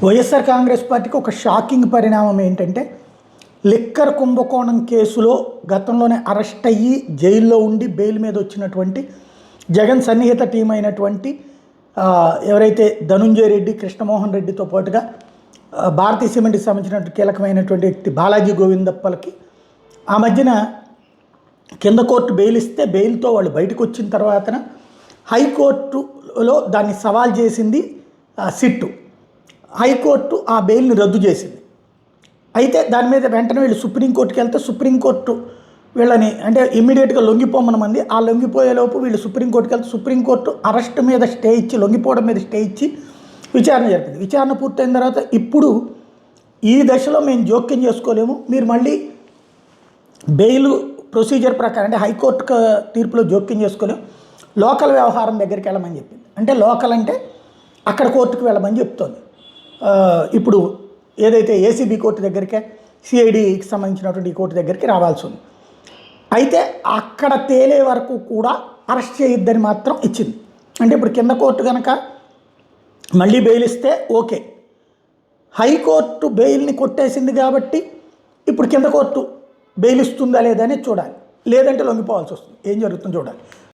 వైఎస్ఆర్ కాంగ్రెస్ పార్టీకి ఒక షాకింగ్ పరిణామం ఏంటంటే లిక్కర్ కుంభకోణం కేసులో గతంలోనే అరెస్ట్ అయ్యి జైల్లో ఉండి బెయిల్ మీద వచ్చినటువంటి జగన్ సన్నిహిత టీం అయినటువంటి ఎవరైతే ధనుంజయ రెడ్డి కృష్ణమోహన్ రెడ్డితో పాటుగా భారతీయ సిమెంట్కి సంబంధించినటువంటి కీలకమైనటువంటి వ్యక్తి బాలాజీ గోవిందప్పలకి ఆ మధ్యన కింద కోర్టు బెయిల్ ఇస్తే బెయిల్తో వాళ్ళు బయటకు వచ్చిన తర్వాతన హైకోర్టులో దాన్ని సవాల్ చేసింది సిట్టు. హైకోర్టు ఆ బెయిల్ని రద్దు చేసింది. అయితే దాని మీద వెంటనే వీళ్ళు సుప్రీంకోర్టుకి వెళ్తే సుప్రీంకోర్టు వీళ్ళని అంటే ఇమ్మీడియట్గా లొంగిపోమనమంది. ఆ లొంగిపోయేలోపు వీళ్ళు సుప్రీంకోర్టుకి వెళ్తే సుప్రీంకోర్టు అరెస్ట్ మీద స్టే ఇచ్చి లొంగిపోవడం మీద స్టే ఇచ్చి విచారణ జరిపింది. విచారణ పూర్తయిన తర్వాత ఇప్పుడు ఈ దశలో మేము జోక్యం చేసుకోలేము, మీరు మళ్ళీ బెయిల్ ప్రొసీజర్ ప్రకారం అంటే హైకోర్టు తీర్పులో జోక్యం చేసుకోలేము, లోకల్ వ్యవహారం దగ్గరికి వెళ్ళమని చెప్పింది. అంటే లోకల్ అంటే అక్కడ కోర్టుకు వెళ్ళమని చెప్తోంది. ఇప్పుడు ఏదైతే ఏసీబీ కోర్టు దగ్గరికే సిఐడికి సంబంధించినటువంటి ఈ కోర్టు దగ్గరికి రావాల్సి ఉంది. అయితే అక్కడ తేలే వరకు కూడా అరెస్ట్ చేయొద్దని మాత్రం ఇచ్చింది. అంటే ఇప్పుడు కింద కోర్టు కనుక మళ్ళీ బెయిల్ ఇస్తే ఓకే, హైకోర్టు బెయిల్ని కొట్టేసింది కాబట్టి ఇప్పుడు కింద కోర్టు బెయిల్ ఇస్తుందా లేదా అనేది చూడాలి, లేదంటే లొంగిపోవాల్సి వస్తుంది. ఏం జరుగుతుందో చూడాలి.